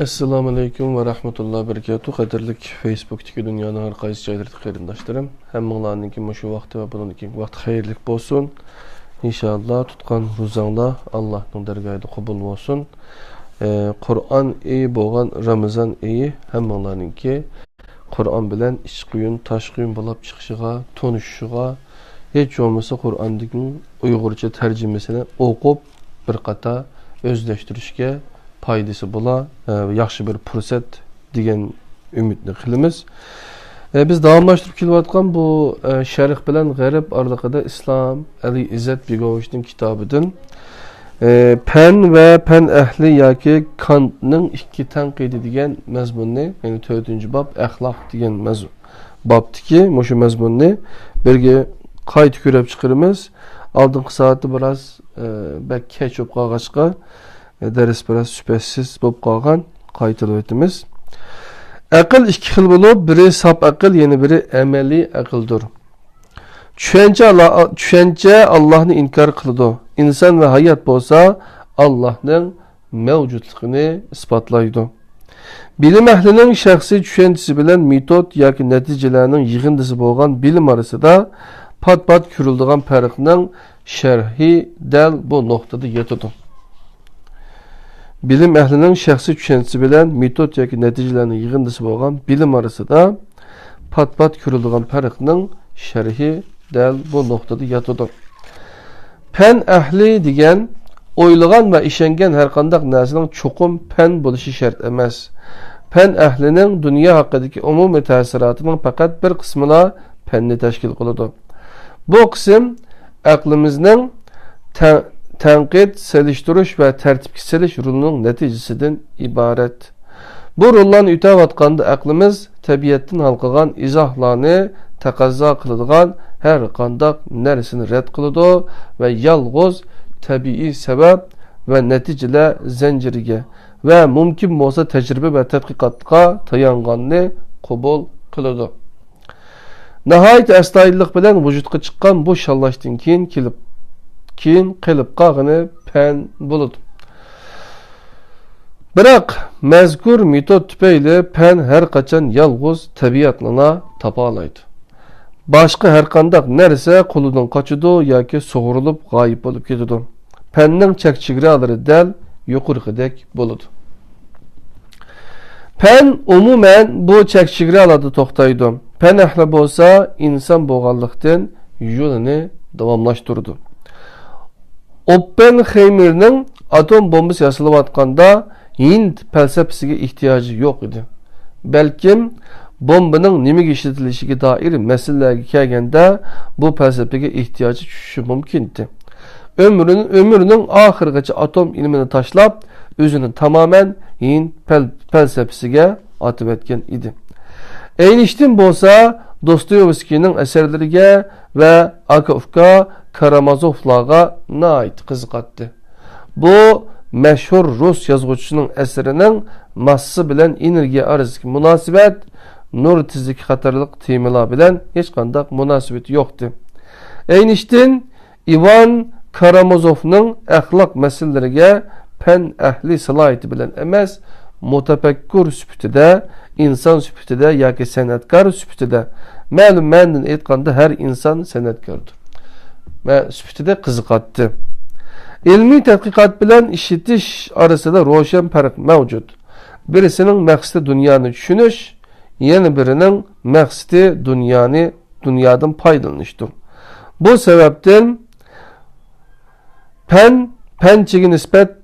Assalamu alaikum ve rahmetullah ve berekatuhu. Qadirlik Facebook'taki dünyanın her qaysı joylarida qarindoshlarım. Hammanglarninki mushu vaqti va buniki vaqt xayrlik bo'lsin. İnşallah tutqan ro'zanglar Allohning dargohida qabul bo'lsin. Qur'on iyi bo'lgan Ramazon iyi hammanglarninki Qur'on bilan ich quyun, tash quyun bo'lib chiqishiga, tonishishiga, hech bo'lmasa Qur'onning Uyg'urcha tarjimasini o'qib bir qator o'zlashtirishga paydası bula, yaxşı bir fursat degan umidni qilamiz. Biz davomlashtirib kelayotgan bu Sharq bilan G'arb oraliqida Islom Ali Izzat Begovichning kitobidan Pen ve pen ehli yoki Kantning ikki tanqidi degan mazmunni, ya'ni 4-bab axloq degan babdiki mushu mazmunni birga qayta ko'rib chiqaramiz. Oldingi soatda biroz bak kech bo'lib qolg'achqa ders biraz şüphesiz bo'lib qolgan qaytarib o'tamiz. Aql ikki xil bo'lib, biri sap aql, yana biri amaliy aqldir. Tushuncha Allohni inkor qiladi. İnson va hayot bo'lsa Allohning mavjudligini isbotlaydi. Bilim ahlining shaxsiy tushunchasi bilan metod yoki natijalarning yig'indisi bo'lgan bilim orasida pat-pat ko'riladigan farqning sharhi dal bu nuqtada yetadi. Bilim əhlinin şəxsi düşüncəsi bilən metod yoki nəticələrinin yığıntısı bolğan bilim arasında pat-pat ko'rilgan farqning sharhi dal bu nuqtada yatıdır. Pen əhli degan o'ylagan va ishongan har qanday narsaning cho'qim pen bo'lishi shart emas. Pen əhlining dunyo haqidagi umumiy ta'siratining faqat bir qismini penni tashkil qiladi. Bu qism aqlimizning tanqid, seliştiriş ve tertipki seliş rolunun neticesinden ibaret. Bu rollarni ütayotganda aqlimiz tabiatdan halqagan izahlarni taqazzo qiladigan har qanday narsani rad qiladi ve yalg'iz tabiiy sabab ve natijalar zanjiriga ve mumkin bo'lsa tajriba ve tadqiqotga tayanganni qabul qiladi. Nihoyat astoydillik bilan vujudga chiqqan bu shallashdan keyin qilib qolgani pen bo'ladi. Biroq mazkur metod tufayli pen har qachon yolg'iz tabiatni topa olmaydi. Boshqa har qanday narsa qo'lidan qochadi yoki sug'urilib g'oyib bo'lib ketadi. Penning chek-chegaralari dal yuqorqidek bo'ladi. Pen umuman bu chek-chegaralarda to'xtaydi. Pen ahli bo'lsa inson bo'lganlikdan yo'lini davomlashtirdi. Oppenheimer'ning atom bombası yasalayotganda Hind felsefesiga ehtiyoji yo'q edi. Balkim bombaning nimaga ishlatilishiga doir masalalarga kelganda bu falsafaga ehtiyoji tushishi mumkin edi. Ömrünün oxirigacha atom ilmini tashlab, o'zini tamoman Hind felsefesiga atib etgan edi. Einstein bo'lsa Dostoyevskiyning asarlariga va Akofka Karamazovlarga nait qiziqatdi. Bu mashhur Rus yozuvchisining asarining massi bilan energiya orasidagi munosabat, nur tezligi qatorliq temalar bilan hech qanday munosabati yo'qdi. Einstein Ivan Karamazovning axloq masalalariga pen ahli salohiyati bilan emas, mutafakkur sifatida, inson sifatida yoki san'atkor sifatida, ma'lum ma'noda aytganda har inson san'atkordir ve sübütede qiziqatdi. İlmi tədqiqat bilan işitish arasında ro'shan farq mavjud. Birisining maqsadi dunyoni tushunish, yana birining maqsadi dunyodan foydalanishdir. Bu sababdan penchiga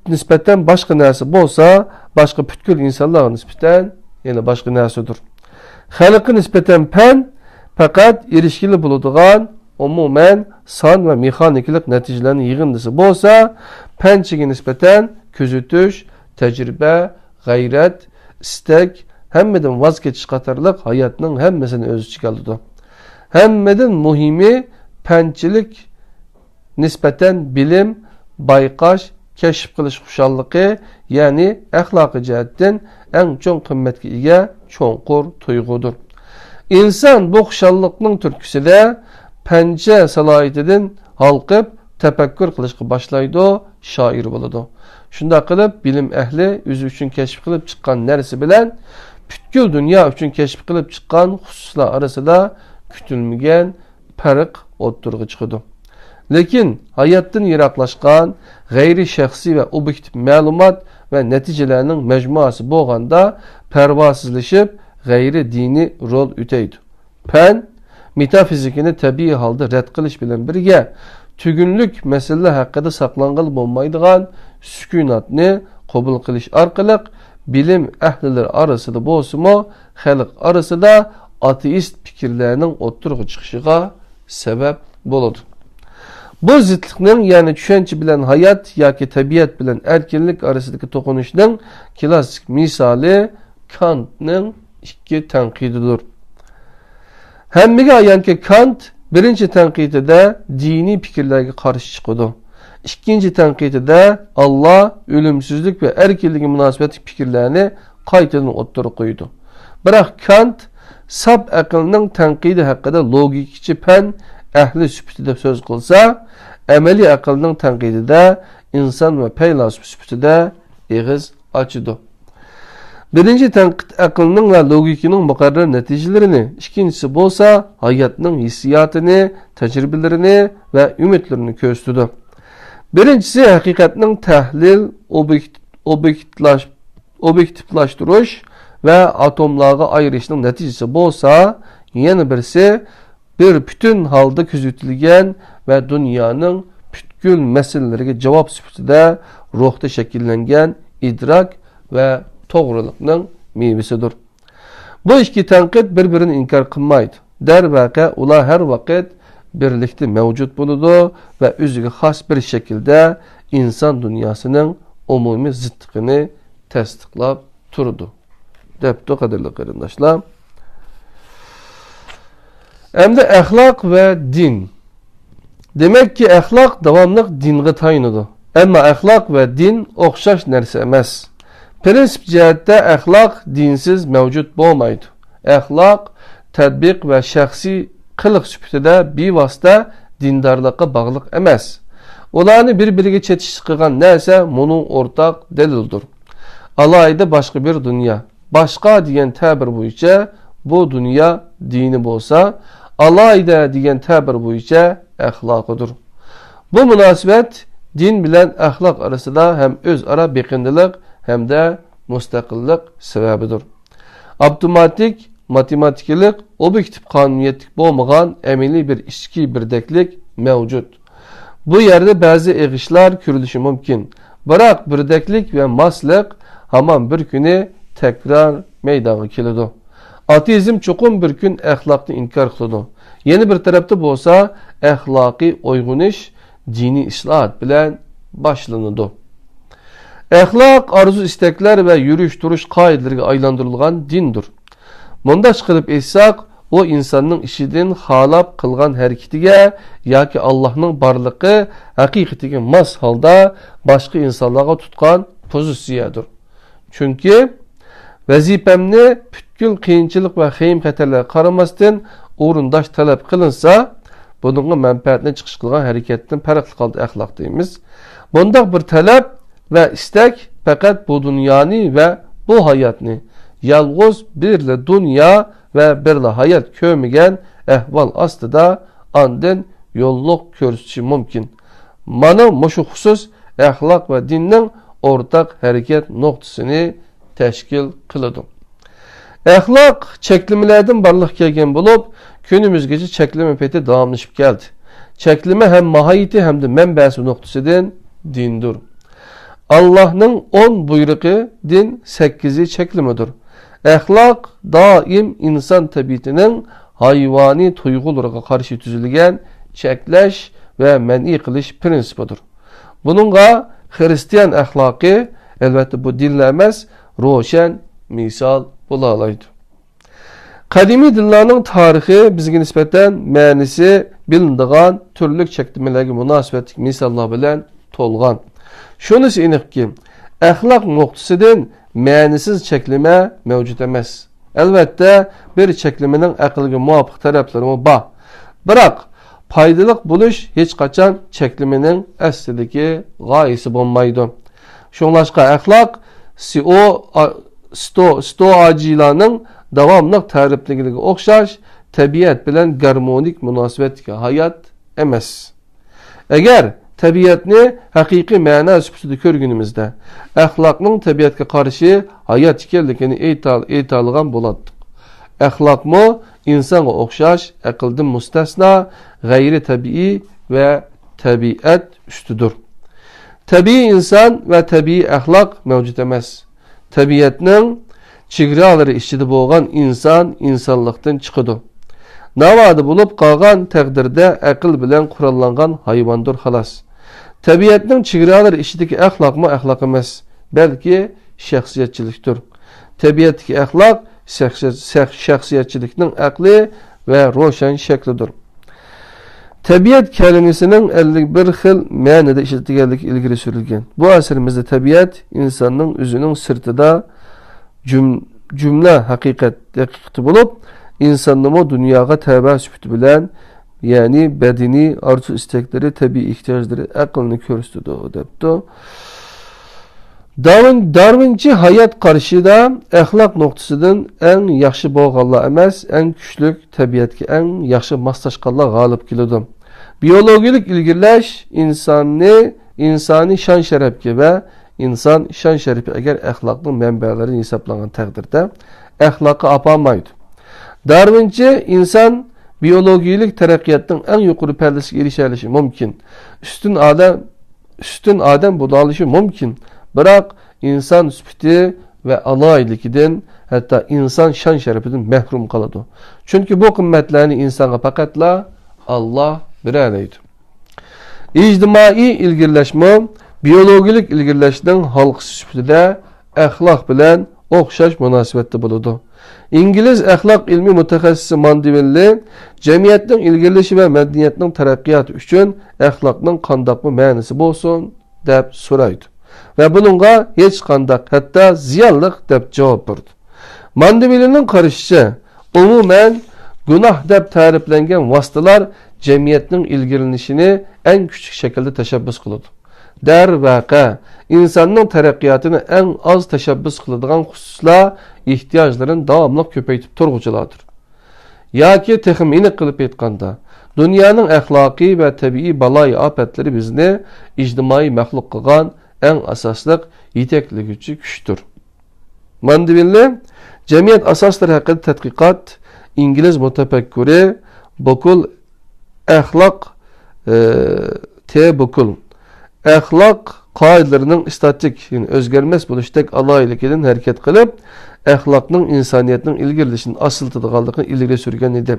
nisbatan boshqa narsa bo'lsa, boshqa butkul insonlarga nisbatan yana boshqa narsadir. Xalqqa nisbatan pen faqat erishgili bo'ladigan umuman son ve mexaniklik natijalarning yig'indisi bo'lsa, penchiga nisbatan kuzatish, tajriba, g'ayrat, istak, hammadan voz kechish qatorliq hayotning hammasini o'z ichiga oladi. Hammadan muhimi penchilik nisbatan bilim, bayqash, kashf qilish xushalliqi, ya'ni axloqiy jihatdan eng cho'ng qimmatga ega cho'nqur tuyg'udir. İnson bu xushalliqning turtkusida pençe salohiyatidan halqib tafakkur qilishga boshlaydi, shoir bo'ladi. Shunda qilib bilim ahli o'zi uchun kashf qilib chiqqan narsa bilan butkul dunyo uchun kashf qilib chiqqan xususlar orasida kutilmagan farq o'ttirg'i chiqadi. Lekin hayotdan yiroqlashgan g'ayri shaxsiy va obyektiv ma'lumot va natijalarning majmuasi bo'lganda parvosizlashib g'ayri diniy rol o'taydi. Fan metafizikini tabiiy holda rad qilish bilan birga tugunlik masalalar haqida saqlangan bo'lmaydigan sukunatni qabul qilish orqali bilim ahlilar orasida bo'lsa-mu, xalq orasida ateist fikrlarning o'ttirg'i chiqishiga sabab bo'ladi. Bu zidlikning, ya'ni tushuncha bilan hayot yoki tabiat bilan erkinlik orasidagi to'qinishning klassik misoli Kantning ikki tanqididir. Hammaga ayonki Kant birinchi tanqidida diniy fikrlarga qarshi chiqadi. İkinci tanqidida Allah ölümsüzlük ve erkinlik münasebetli fikirlerini qaytadan o'ttirib qo'ydi. Biroq Kant sab aqlning tanqidi haqida logikchi fan ahli sifatida so'z qilsa, amaliy aqlning tanqidida inson va faylasuf sifatida eg'iz ochdi. Birinci tanqid aqlning va logikaning muqarrar natijalarini, ikkinchisi bo'lsa hayotning hissiyotini, tajribalarini va umidlarini ko'rsatdi. Birincisi haqiqatning tahlil, obyektivlashtirish ve atomlarga ayrışning natijasi bo'lsa, yana birisi bir bütün halda kuzatilgan ve dünyanın butkul masalalariga javob sifatida ruhda shakllangan idrak ve to'g'riliqning mevasidir. Bu ikki tanqid bir-birini inkor qilmaydi. Darvaqa ular har vaqt birlikte mevcut buludu ve özüge xas bir şekilde insan dünyasının umumi zıttıqını tasdiqlab turdu. Depti qadirli qarindoshlar. Endi axloq ve din. Demek ki axloq davomli dinga tayinadi. Ama axloq ve din o'xshash narsa emas. Prinsip jihatda axloq dinsiz mevcut bo'lmaydi. Axloq tadbiq ve shaxsiy qiliq sifatida bevosita dindarlıqqa bog'liq emas. Ularni bir-biriga chetishib qilgan narsa buning o'rtaq dalildir. Alayda boshqa bir dunyo. Boshqa degan ta'bir bo'yicha bu dunyo dini bo'lsa, alayda degan ta'bir bo'yicha axloqidir. Bu munosabat din bilan axloq orasida ham o'zaro beqindilik hamda mustaqillik sababidir. Avtomatik matematiklik, obyektiv qonuniyetlik bo'lmagan amaliy bir ichki birdeklik mevcut. Bu yerde bazı eg'ishlar ko'rilishi mumkin. Biroq birdeklik ve maslik hamon bir kuni tekrar meydana keladi. Ateizm cho'qim bir kun axloqni inkor qiladi. Yeni bir tarafta bo'lsa, axloqiy uyg'unish diniy islohot bilan boshlanadi. Axloq arzu istaklar ve yürüyüş duruş qoidalariga aylantirilgan dindir. Bundaş qilib aytsak, o insanın işidin xalab qilgan hareketiga yoki Allah'ның barlığı haqiqatiga mas halda başka insanlarga tutgan pozitsiyadır. Çünkü vazifamni butkul qiyinchilik ve xeyim xatarlarga qaramasdan o'rindash talab qilinsa, buningga manfaatni chiqish qilgan harakatdan farqli qoldi axloq deymiz. Bundaq bir talab ve istak faqat bu dunyoni ve bu hayotni yalğız birle dünya ve birle hayat kömügen ehval astıda andın yolluk körüsü mümkün. Mana muşu husus ahlak ve dinin ortak hareket noktasını teşkil kılıdı. Ahlak çeklimelerden barlıq kelgen bulup, günümüzgece çeklime peti devamlaşıp geldi. Çeklime hem mahiyeti hem de menbesi noktasıdın dindir. Allah'ın 10 buyruğu din 8'i çeklimedir. Ahlak daim insan tabiatının hayvani tuygularına karşı tüzülgen çekleş ve men'i kılış prinsipidir. Bununla Hristiyan ahlakı elbette bu dinlemez roşen misal bulalaydı. Kadimi dinlerin tarihi bizge nispeten mənisi bilindiğen türlük çektimelerine münasebetlik misallar bilen tolgan. Şunu iniq ki, ahlak noktasıdan ma'nisiz cheklima mavjud emas. Albatta, bir cheklimining aqlga muvofiq taraflari bor. Biroq, foydali bo'lish hech qachon cheklimining aslidagi g'oyasi bo'lmaydi. Şoňlaşqa ählak stoajilaryň dawamlyk täripligi okşaş, tabiat bilen garmonik münasibetke hayat emas. Eger tabiatni haqiqiy ma'na süpsüde körgünümizde ählaknyň tabiatga karşı hayat ekenligini eýtalygan bolatdyk. Ählak mı insanga okşaş, akıldan mustasna, gayri tabii ve tabiat üstüdür. Tabii insan ve tabii ählak mevcut emas. Tabiatning çigralary içinde bolgan insan insanlıktan çıkıdı. Navady bulup kalgan takdirde akıl bilen kurallangan hayvandır halas. Tabiatning çigralary içindeki ählak mı ählak emas, belki şahsiyetçilikdir. Tabiatdaki ählak şahsiyetçilikning akli ve roşan şeklidir. Tabiat kelimesinin 51 xil ma'nida işletilganligi ilgiri sürilgen. Bu asrimizde tabiat insanın özünün sırtıda cümle hakikati bulup insanlığı dünyaga taba süpütü bilen yani bedeni arzu istekleri, tabi ihtiyaçları aklını körüstüdü depti. Darwinci hayat karşıda ahlak noktasından en yaxşı bolğanlar emas, en güçlük tabiatga en yaxşı maslaşqanlar galip keldi. Biyologik ilgirleş insani şan şerefke ve insan şan şerefi eğer ahlakның mənbələrini hesaplanğan təqdirdə ahlakı apamaydı. Darwinci insan biyologik teraqqiyatның en yuqarı pərdəsiga erişəlishi mümkün. Üstün adam budalışı mümkün. Bırak insan süpütü ve alaylıkiden hatta insan şan şerefinden mehrum kaladı. Çünkü bu kımmetlerini insana fakatla Allah bireleydi. İctimai ilgirleşme, biyologik ilgirleşmenin halkı süpütüde ahlak bilen okşaş münasibette buludu. İngiliz ahlak ilmi mütehassisi Mandeville, cemiyetin ilgirleşi ve medeniyetinin terakkiyatı üçün ahlakның kandakmı mänisi bolsun dep soraydı. Ve bununla hiç kandak hatta ziyanlık dep cevap verdi. Mandeville'nin karışıcı umumen günah dep tariflengen vasıtalar cemiyetinin ilgilenişini en küçük şekilde teşebbüs kılıdı. Dervaqa insanın terakkiyatını en az teşebbüs kılıdığan hususla ihtiyaçların davamlı köpeytip turguculadır. Ya ki tehmini kılıp etkanda dünyanın ahlaki ve tabii balayı afetleri bizni ictimai məxluq kılgan en asaslık yetekleyici güçtür. Mandeville cemiyet asasları hakkında tetkikat İngiliz mütefekkiri Bokul ahlak Bokul ahlak kaidelerinin istatik yani özgermez buluştek alaylıkiden hareket kılıp ahlakның insaniyetinin ilgirilişinin asıltıda kaldıkını ilgili sürgen idi.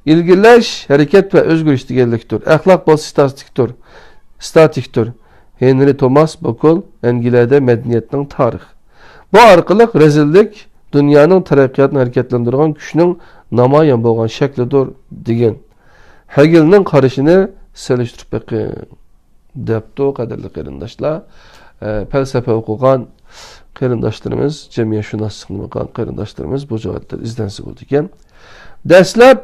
İlgirleş hareket ve özgürlüktir. Ahlak bol statiktir. Henry Thomas Bokul Engilede medeniyetinin tarih. Bu arkalık rezillik dünyanın terakkiyatını hareketlendiren güçünün namayan bolğan şeklidir degen. Hegel'nin karışını seliştirip bakın. Depti o kadarlı qeyrindaşlar. Felsefe okugan qeyrindaşlarımız, cemiyetşünaslığını okugan qeyrindaşlarımız bu cevaplar izlensi oldu iken. Dəslep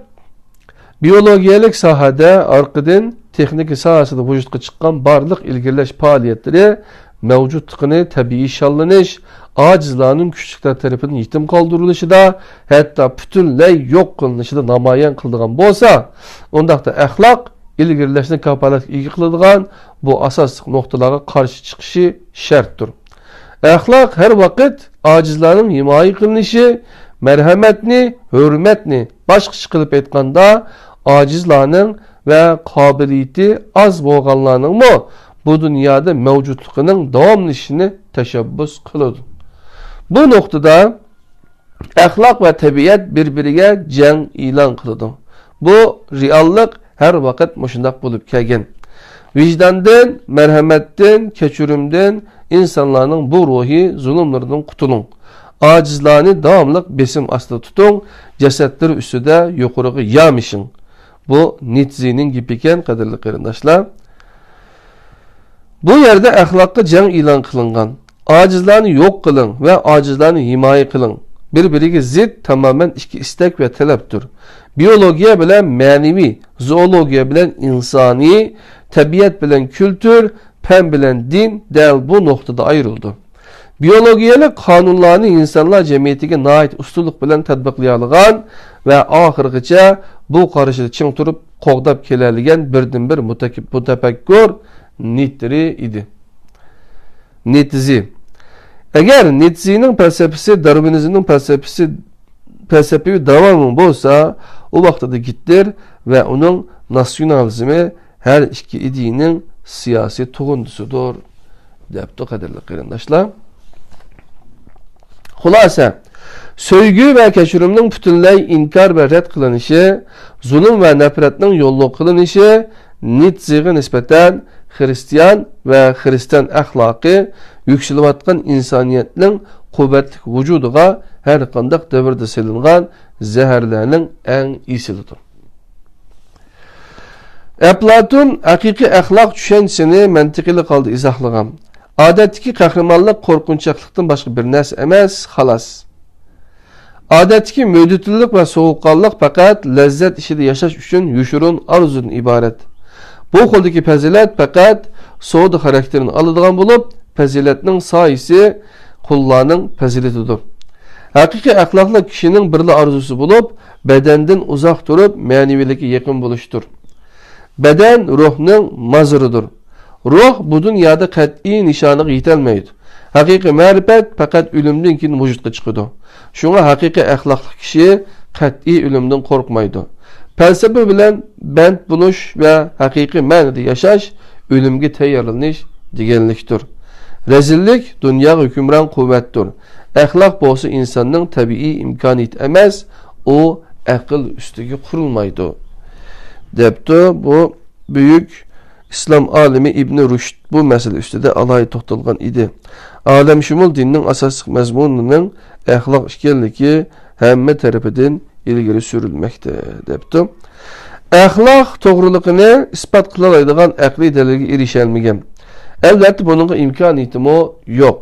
biyologiyalik sahada arqıdan texniki sahasında vücutqa çıqqan barlıq ilgirleş faaliyetleri mevcutluğunu tabii şallanış, acizlarının küçükler tarafından yetim kaldırılışı da hatta bütünley yok kılınışı da namayan kıldığan bolsa, ondaqda ahlak ilgirleşine kapalat ilgi kıldığan bu asas noktalara karşı çıkışı şarttır. Ahlak her vakit acizlarının himayi kılınışı, merhametni, hürmetni başqışı kılıp etkanda acizlarının ve kabiliyeti az bolğanlarının mı bu dünyada mevcutluğunun devamlı işini teşebbüs kılıdı. Bu noktada ahlak ve tabiat birbiriga jang ilan kılıdı. Bu reallik her vakit muşundaq bulup kelgen. Vicdandan, merhametden, keçürümden insanların bu ruhi zulümlerden kutulun. Acizlarını devamlı besim aslı tutun. Cesetleri üstüde yukarı yamışın. Bu Nietzsche'nin gibiken kadarlı qeyrindaşlar. Bu yerde ahlakka jang ilan kılıngan. Acizlarını yok kılın ve acizlarını himaye kılın. Birbiriga zid tamamen iki istek ve taleptir. Biyologiya bilen manevi, zoologiya bilen insani, tabiat bilen kültür, fen bilen din del bu noktada ayrıldı. Biyologiyalik kanunlarını insanlar cemiyetiga nait ustunluk bilen tatbiqlayalıgan ve ahırgıca bu karışıda çıng turup qoğdap keleligen birden-bir mutafakkur Nitri idi. Nitzi. Eğer Nitzi'nin felsefesi Darwinizm'in felsefi devamı bolsa o vaxtda gittir ve onun nasyonalizmi her iki idinin siyasi tuğundusudur. Depti kadirli kıyındaşlar. Xulasa, söygü ve keşiriminin bütünley inkar ve red kılınışı, zulüm ve nefretinin yollu kılınışı, Nitzi'ye nispeten Hristiyan ve Hristiyan ahlakı yükselivatkan insaniyetin kuvvetlik vücuduga her kandak devirde silingan zehirlerinin en iyisidir. Platon hakiki ahlak düşüncesini mantıklı kaldı izahlagan. Adetteki kahramanlık korkunçaklıktan başka bir nes emez, halas. Adetteki müdütlülük ve soğukkanlık fakat lezzet işide yaşaş üçün yuşurun arzunun ibaret. Bu koldaki fazilet fakat soğudu karakterini alıdığan bulup faziletinin sayısı kullarının faziletidir. Hakiki ahlaklı kişinin birli arzusu bulup bedenden uzak durup manevilike yakın buluştur. Beden ruhunun mazırıdır. Ruh bu dünyada kat'i nişanı yetelmeydi. Hakiki marifet fakat ölümden keyin vücutga çıkıdı. Şuna hakiki ahlaklı kişi kat'i ölümden korkmaydı. Felsefe bilen bent buluş ve hakiki manada yaşaş ölümge tayyorlanish deganlikdir. Rezillik dünya hükümran kuvvettir. Ahlak bolsa insanın tabii imkaniyet emas, o akıl üstüge kurulmaydı. Depti bu büyük İslam alimi İbn Rüşd bu mesele üstüde alay toxtalgan idi. Alemşumul dinning asosiy mazmunining ahlak ekanligi hamma tarafidan ilgari surilmoqda debdi. Ahlak to'g'riligini isbot qila oladigan aqliy dalilga erishalmagan. Albatta buningga imkoniyatimi yo'q.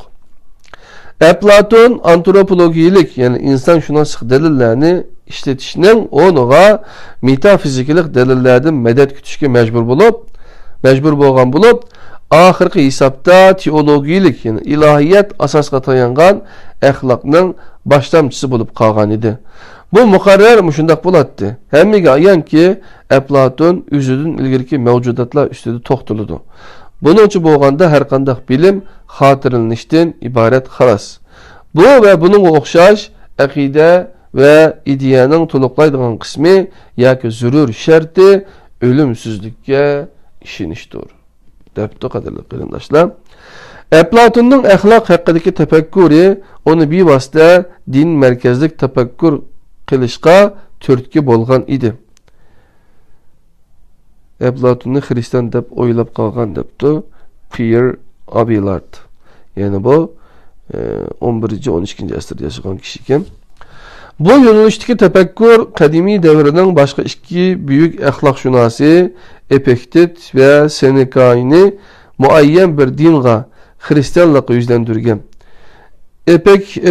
Platon antropologiyalik, yani insonshunoslik dalillarni ishlatishning o'rniga metafizikalik dalillardan madad kutishga majbur bo'lgan bo'lib, oxirgi hisobda teologiyalik, yani ilohiyat asosga tayangan axloqning boshlamchisi bo'lib qolgan edi. Bu muqarrar shundoq bo'ladi. Hammaga ayonki, Platon o'zidan ilgirki mavjudotlar ustida to'xtaladi. Buning uchun bo'lganda har qanday bilim xotirlanishdan iborat xolos. Bu va buningga o'xshash aqida ve ideyaning to'liqlaydigan qismi yoki zurur sharti o'limsizlikka ishonishdir. Debdi qadrli qarindoshlar. Platonning axloq haqidagi tafakkuri uni bevosita din markazlik tafakkur qilishga turtki bo'lgan edi. Platon'u Hristiyan deb o'ylab qolgan debdi Pierre Abelard. Yani bu 11-12 asırda yaşayan kişi ekan. Bu yo'nalishdagi tafakkur qadimiy davrining boshqa ikki buyuk axloqshunosi Epiktet ve Seneca'ni muayyan bir dinga Hristiyanlıqqa yuzlantirgan.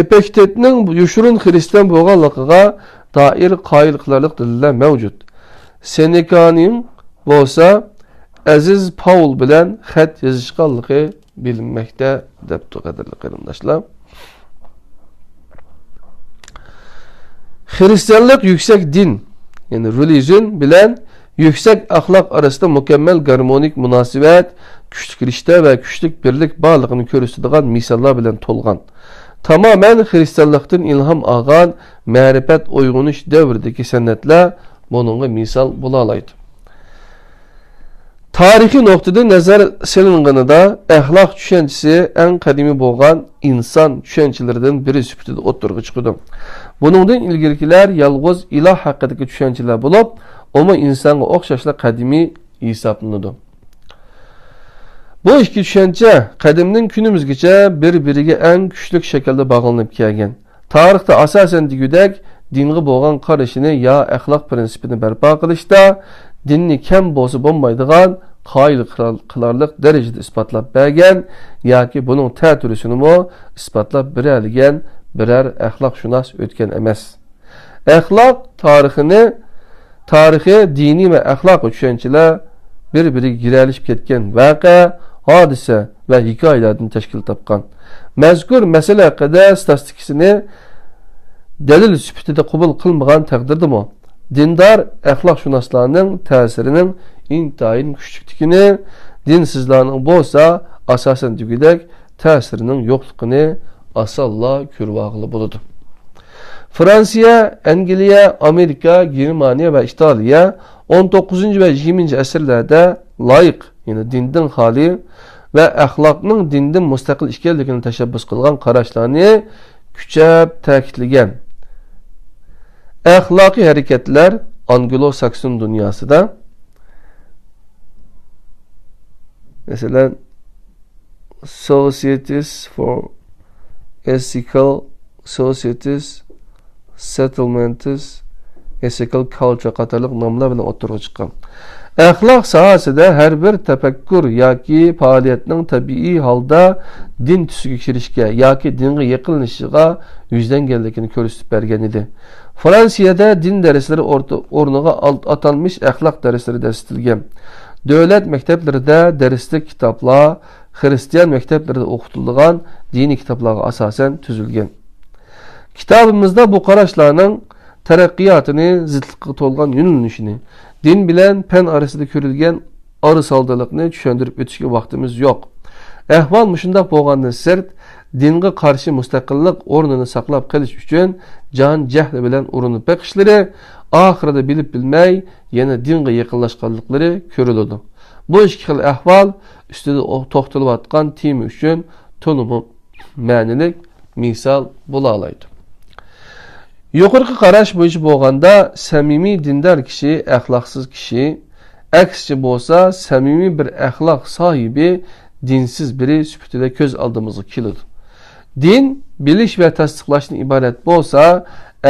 Epiktetning yushurun Hristiyan bo'lganligiga doir qoyil qilarlik dalillar mavjud. Seneca'ning bo'lsa Aziz Paul bilan xat yozishganligi bilinmoqda debdi qadrli qarindoshlar. Hristiyanlık yüksek din, yani religion bilen yüksek ahlak arasında mükemmel garmonik münasebet, güçlük rişte ve güçlük birlik bağlılığını körüstüdüğün misallar bilen tolgan. Tamamen Hristiyanlıktan ilham ağan, marifet uygunuş devrdeki sennetler bununla misal bulalaydı. Tarihi noktada nazar selinganida ahlak düşüncesi en kadimi bo'lgan insan düşüncelerinden biri süpütüde oturga çıkıdı. Bunundan ilgilikiler yalğız ilah hakkındaki düşünceler bulup, ama insanga o'xshashla kadimi hesaplanıdı. Bu iki düşünce kadimden günümüzgacha bir-biriga en güçlük şekilde bağlanıp kelgan. Tarixda asasen degudek dinga bo'lgan qarashini ya ahlak prinsipini barpo qilishda dinni kam bo'lsa bo'lmaydigan qoyil qilarlik darajada isbotlab bergan yoki buning ta'tirisini isbotlab beradigan birer axloqshunos o'tgan emas. Axloq tarixi diniy va axloqiy tushunchalar bir-biriga giralishib ketgan voqea hadise ve hikayelerden teşkil tapkan. Mezkur mesele hakkında statistikisini delil süpütüde kubul kılmagan takdirdimi? Dindar ahlakşunaslarının tesirinin intayın küçüklükünü, dinsizlerin bolsa asasen tügüdek tesirinin yokluğunu asalla kürvağılı buludu. Fransiya, Angliya, Amerika, Germaniya ve İtalya 19. ve 20. əsrlərdə layık, yani dindin hali ve ahlakının dindin müstakil işgalligini teşebbüs kılgan qaraşlarını küçəb təkidləyən ahlaki hareketler Anglo-Sakson dünyası da mesela Societies for Ethical Societies Settlements Ethical Culture qatarlıq namlar bilan oturğa çıqqan. Ahlak sahasida her bir tefekkür yoki faaliyetinin tabii halda din tüsüge kirişke yoki dinge yaqinlashishiga yüzdengenlikini ko'rsatib bergan edi. Fransiyada din dersleri o'rniga atalmış ahlak dersleri dersitilgan. Devlet mekteplerinde derslik kitaplar, Hristiyan mekteplerinde okutilgan dini kitaplarga asasen tüzülgen. Kitabımızda bu qaraşlarning taraqqiyotini, zidlikqa to'lgan yo'nalishini, din bilen pen arasında ko'rilgan arısaldalıkni tushuntirib o'tishga vaqtimiz yo'q. Ahvol mushundaq bo'lgandan sirt dinga qarshi mustaqillik o'rnini saqlab qolish uchun jon jahli bilan urinib beqishlari oxirida bilib bilmay yana dinga yaqinlashganliklari ko'riladi. Bu ikki xil ahvol ustida to'xtalayotgan tema uchun to'liq ma'nilik misol bo'la oladi. Yuqorqi qarash bo'yicha bo'lganda samimiy dindar kishi axloqsiz kishi, aksicha bo'lsa samimiy bir axloq sohibi dinsiz biri sifatida ko'z oldimizga keladi. Din bilish va tasdiqlashdan iborat bo'lsa,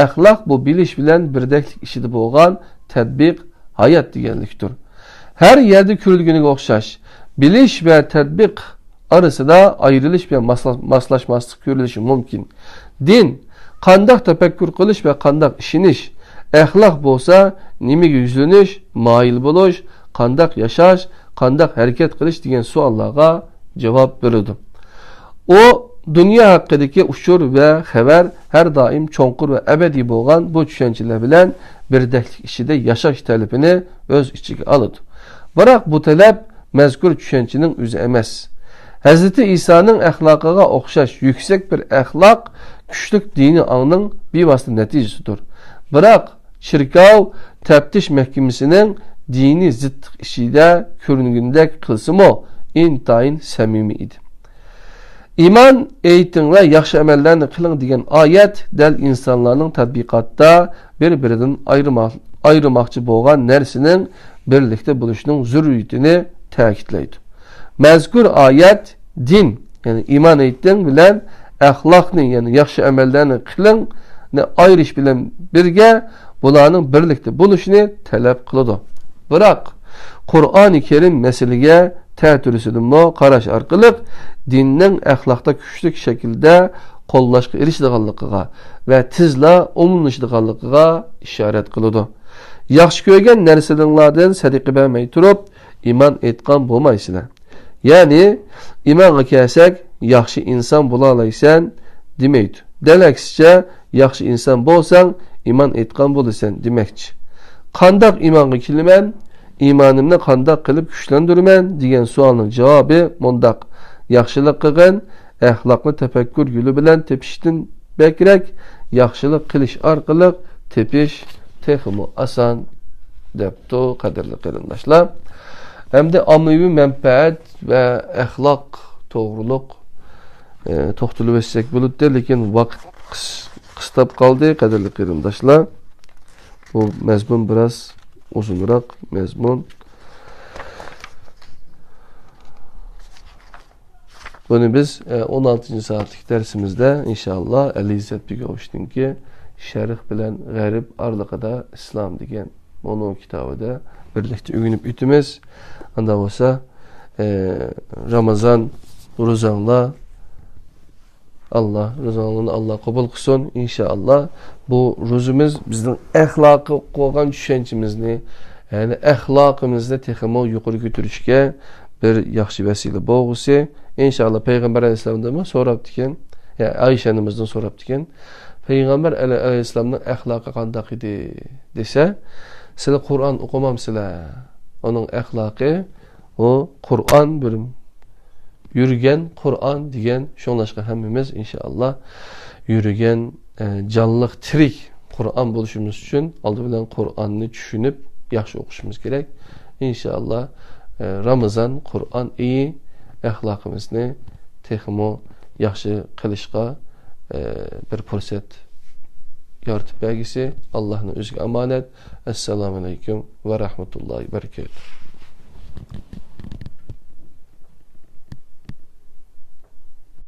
axloq bu bilish bilan birdaklik ishida bo'lgan tatbiq hayot deganlikdir. Har yerda ko'rilganiga o'xshash bilish va tatbiq orasida ayrilish va moslashmaslik ko'rilishi mumkin. Din qandaq tefekkür qilish ve qandaq ishinish, ahlak bo'lsa nimaga yuzlanish, moyil bo'lish, qandaq yashash, qandaq harakat qilish degan savollarga javob beradi. O dunyo haqidagi ushur ve xabar her daim cho'nqur ve ebedi bo'lgan bu tushunchalar bilan birdaklik ishida yashash talabini o'z ichiga oladi. Biroq bu talab mazkur tushunchaning o'zi emas. Hazreti İsa'nın ahlakıga o'xshash yüksek bir ahlak güçlük dini anının bir vasıta neticesidir. Biroq şirkav teftiş mahkemesinin dini zıtlık işide görüngündek kılsımı intayin samimi idi. İman eğitim ve yaxşı emellerini kılın degan ayet del insanların tatbikatta birbirinden ayrımakçı bo'lgan narsaning birlikte buluşunun zürriyetini ta'kidlaydi. Mazkur ayet din yani iman eğitim bilen ahlakni yani yaxşı emellerini kılın ayrış bilen birge bularning birlikte buluşunu talep kılıdı. Biroq Kur'an-ı Kerim meseleye ta'türüsüdünmü qarash arqılıq dinning ahlakta küçlük şekilde qo'llashga erishadiganligiga ve tizla umumlashadiganligiga işaret kılıdı. Yaxshi ko'rgan narsalardan sadaqa bermay turib iman etgan bo'lmaysizlar. Yani imanga kelsak yaxshi inson bo'la olaysan demaydi. Dalaksicha yaxshi inson bo'lsang iman etgan bo'lasan demakchi. Qandaq imonga kelaman, imonimni qandaq qilib kuchlantirman degan savolning javobi mundaq: yaxshilik qilgan, axloqni tafakkur yo'li bilan tepishdan bekrak, yaxshilik qilish orqali tepish texmi oson debdi qadrli qarindoshlar. Hamda ommaviy manfaat ve ahlak to'g'riliq to'xtalib o'tsak bo'ladi, lekin vaqt qistab qoldi qadrli qarindoshlar. Bu mazmun biraz uzunroq mazmun. Bunu biz 16. saatlik dersimizde inşallah Ali İzzet Begovich'ninki Şerh bilen G'arib arlıqada İslam degan onun kitabıda birlikte öğünüp ütümüz. Anda olsa Ramazan rozanla Allah kabul kılsın inşallah. Bu rozumuz bizden ahlakı koygan düşüncemizni yani ahlakımızda texmo yukarı götürüşke bir yaxshi vasila bo'lg'usi. İnşallah Peygamber Aleyhisselam'dan mı soraptı eken, yani Ayşe annemizden soraptı eken, Peygamber Aleyhisselam'ın ahlakı qandaq idi dese, sizler Kur'an okumamsızlar. Onun ahlakı o Kur'an bir yürügen Kur'an diyen şonlaşqa hemmimiz inşallah yürügen canlıq tirik Kur'an buluşumuz için aldı bilen Kur'an'ı düşünüp yaxşı oquşumuz gerek. İnşallah Ramazan Kur'an iyi ahlakımızı texmo yaxşı qilishqa bir fursat yaratib bergisi. Allah'ın özgü amanet. Esselamu aleyküm ve rahmetullahi ve berekatuhu.